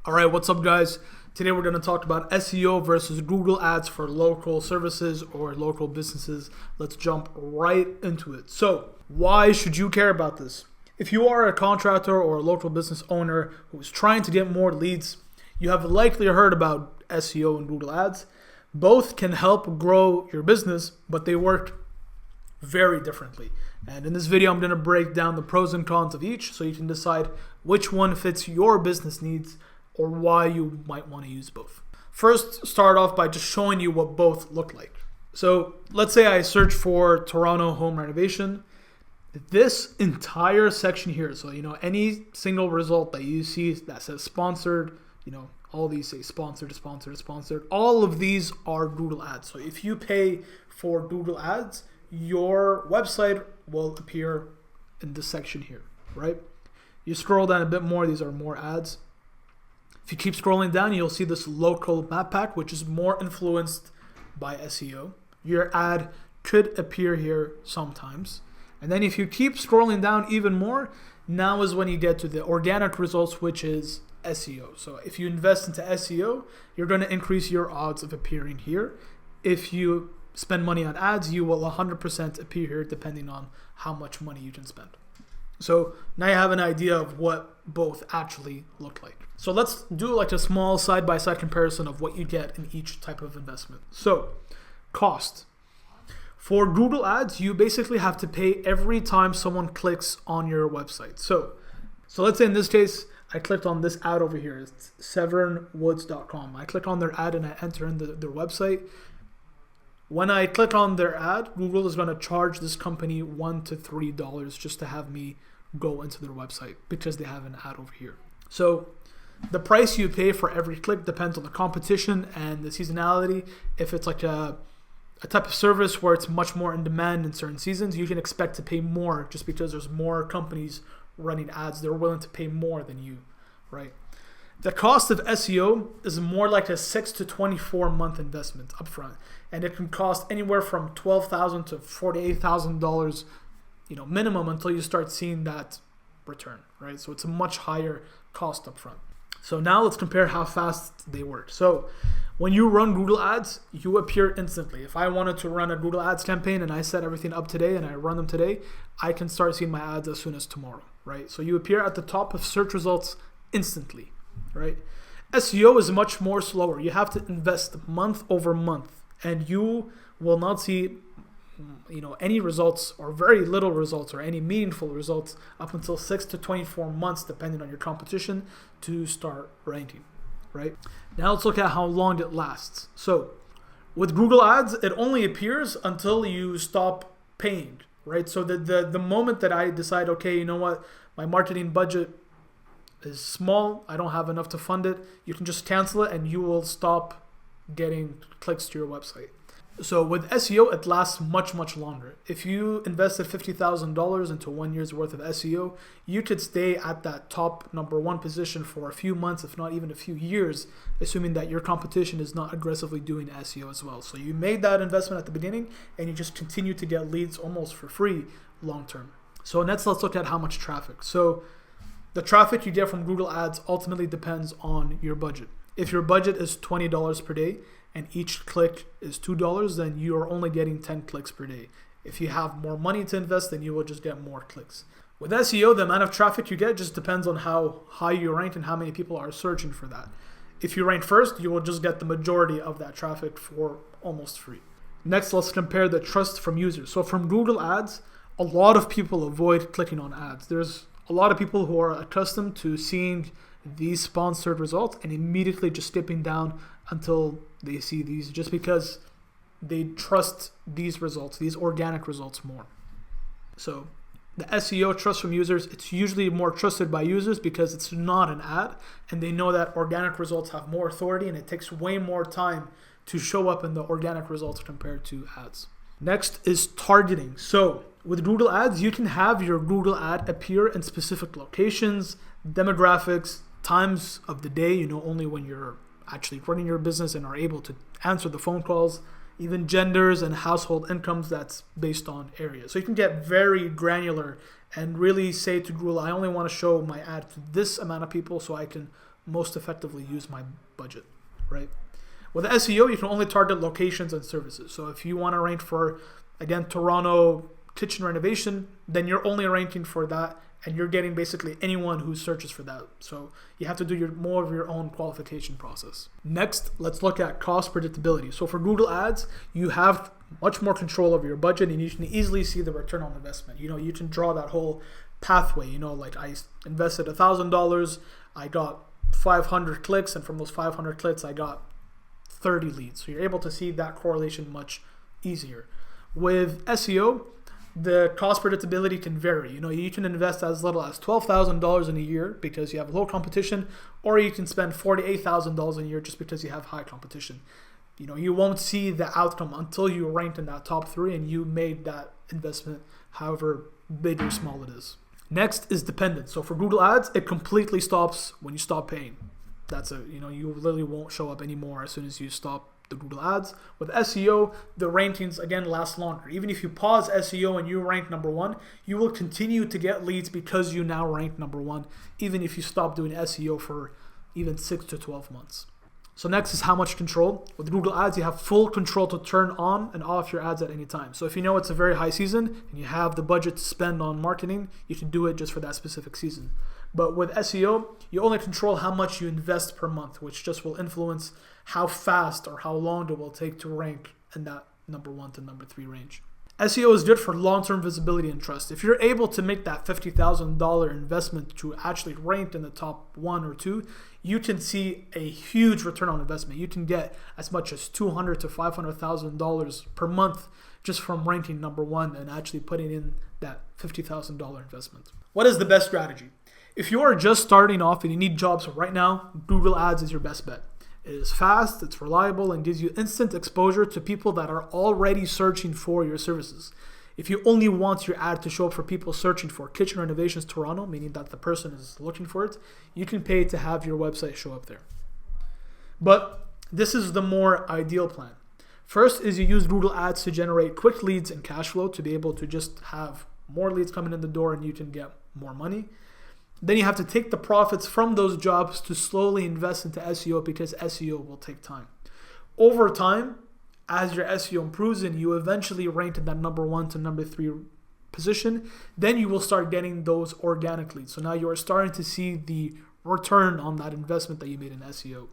Alright, what's up guys? Today we're going to talk about SEO versus Google Ads for local services or local businesses. Let's jump right into it. So, why should you care about this? If you are a contractor or a local business owner who is trying to get more leads, you have likely heard about SEO and Google Ads. Both can help grow your business, but they work very differently. And in this video, I'm going to break down the pros and cons of each so you can decide which one fits your business needs or why you might want to use both. First, start off by just showing you what both look like. So let's say I search for Toronto home renovation. This entire section here, so any single result that you see that says sponsored, all these say sponsored, sponsored, sponsored. All of these are Google Ads. So if you pay for Google Ads, your website will appear in this section here, right? You scroll down a bit more, these are more ads. If you keep scrolling down, you'll see this local map pack, which is more influenced by SEO. Your ad could appear here sometimes. And then if you keep scrolling down even more, now is when you get to the organic results, which is SEO. So if you invest into SEO, you're going to increase your odds of appearing here. If you spend money on ads, you will 100% appear here depending on how much money you can spend. So now you have an idea of what both actually look like. So let's do like a small side-by-side comparison of what you get in each type of investment. So cost. For Google Ads, you basically have to pay every time someone clicks on your website. So let's say in this case, I clicked on this ad over here. It's severnwoods.com. I click on their ad and I enter in their website. When I click on their ad, Google is going to charge this company $1 to $3 just to have me go into their website because they have an ad over here. So the price you pay for every click depends on the competition and the seasonality. If it's like a type of service where it's much more in demand in certain seasons, you can expect to pay more just because there's more companies running ads. They're willing to pay more than you, right? The cost of SEO is more like a 6 to 24 month investment upfront, and it can cost anywhere from $12,000 to $48,000, minimum until you start seeing that return, right? So it's a much higher cost upfront. So now let's compare how fast they work. So when you run Google Ads, you appear instantly. If I wanted to run a Google Ads campaign and I set everything up today and I run them today, I can start seeing my ads as soon as tomorrow, right? So you appear at the top of search results instantly, right? SEO is much more slower. You have to invest month over month and you will not see any results or very little results or any meaningful results up until 6 to 24 months depending on your competition to start ranking, right? Now let's look at how long it lasts. So with Google Ads, it only appears until you stop paying, right? So the moment that I decide, okay, you know what, my marketing budget is small, I don't have enough to fund it, you can just cancel it and you will stop getting clicks to your website. So with SEO, it lasts much, much longer. If you invested $50,000 into 1 year's worth of SEO, you could stay at that top number one position for a few months, if not even a few years, assuming that your competition is not aggressively doing SEO as well. So you made that investment at the beginning and you just continue to get leads almost for free long term. So next, let's look at how much traffic. So the traffic you get from Google Ads ultimately depends on your budget. If your budget is $20 per day and each click is $2, then you are only getting 10 clicks per day. If you have more money to invest, then you will just get more clicks. With SEO, the amount of traffic you get just depends on how high you rank and how many people are searching for that. If you rank first, you will just get the majority of that traffic for almost free. Next, let's compare the trust from users. So from Google Ads, a lot of people avoid clicking on ads. There's a lot of people who are accustomed to seeing these sponsored results and immediately just skipping down until they see these just because they trust these results, these organic results more. So the SEO trust from users, it's usually more trusted by users because it's not an ad and they know that organic results have more authority and it takes way more time to show up in the organic results compared to ads. Next is targeting. So with Google Ads, you can have your Google ad appear in specific locations, demographics, times of the day, only when you're actually running your business and are able to answer the phone calls, even genders and household incomes, that's based on area. So you can get very granular and really say to Google, I only want to show my ad to this amount of people so I can most effectively use my budget, right? With SEO, you can only target locations and services. So if you want to rank for, again, Toronto kitchen renovation, then you're only ranking for that, and you're getting basically anyone who searches for that. So you have to do more of your own qualification process. Next, let's look at cost predictability. So for Google Ads, you have much more control over your budget, and you can easily see the return on investment. You can draw that whole pathway. Like I invested $1,000, I got 500 clicks, and from those 500 clicks, I got 30 leads. So you're able to see that correlation much easier. With SEO, the cost predictability can vary. You can invest as little as $12,000 in a year because you have low competition, or you can spend $48,000 a year just because you have high competition. You won't see the outcome until you rank in that top 3 and you made that investment, however big or small it is. Next is dependence. So for Google Ads, it completely stops when you stop paying. That's it. You literally won't show up anymore as soon as you stop the Google Ads. With SEO, the rankings again last longer. Even if you pause SEO and you rank number 1, you will continue to get leads because you now rank number 1, even if you stop doing SEO for even 6 to 12 months. So next is how much control. With Google Ads, you have full control to turn on and off your ads at any time. So if you know it's a very high season and you have the budget to spend on marketing, you can do it just for that specific season. But with SEO, you only control how much you invest per month, which just will influence how fast or how long it will take to rank in that number 1 to number 3 range. SEO is good for long-term visibility and trust. If you're able to make that $50,000 investment to actually rank in the top 1 or 2, you can see a huge return on investment. You can get as much as $200,000 to $500,000 per month just from ranking number 1 and actually putting in that $50,000 investment. What is the best strategy? If you are just starting off and you need jobs right now, Google Ads is your best bet. It is fast, it's reliable, and gives you instant exposure to people that are already searching for your services. If you only want your ad to show up for people searching for kitchen renovations Toronto, meaning that the person is looking for it, you can pay to have your website show up there. But this is the more ideal plan. First is you use Google Ads to generate quick leads and cash flow to be able to just have more leads coming in the door and you can get more money. Then you have to take the profits from those jobs to slowly invest into SEO because SEO will take time. Over time, as your SEO improves and you eventually rank in that number 1 to number 3 position, then you will start getting those organic leads. So now you are starting to see the return on that investment that you made in SEO.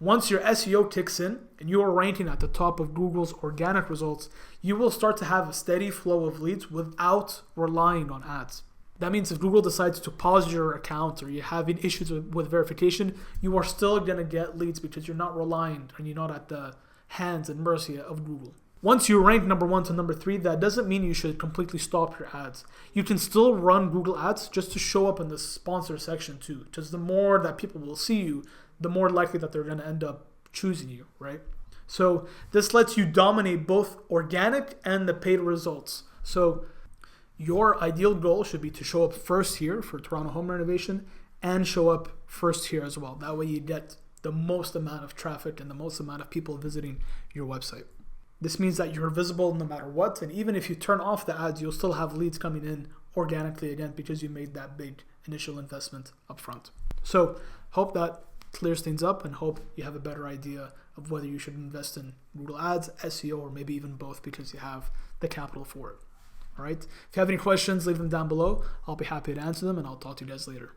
Once your SEO kicks in and you are ranking at the top of Google's organic results, you will start to have a steady flow of leads without relying on ads. That means if Google decides to pause your account or you're having issues with verification, you are still going to get leads because you're not relying and you're not at the hands and mercy of Google. Once you rank number 1 to number 3, that doesn't mean you should completely stop your ads. You can still run Google Ads just to show up in the sponsor section too, because the more that people will see you, the more likely that they're going to end up choosing you, right? So this lets you dominate both organic and the paid results. So your ideal goal should be to show up first here for Toronto home renovation and show up first here as well. That way you get the most amount of traffic and the most amount of people visiting your website. This means that you're visible no matter what, and even if you turn off the ads, you'll still have leads coming in organically again because you made that big initial investment up front. So hope that clears things up and hope you have a better idea of whether you should invest in Google Ads, SEO, or maybe even both because you have the capital for it. All right. If you have any questions, leave them down below. I'll be happy to answer them, and I'll talk to you guys later.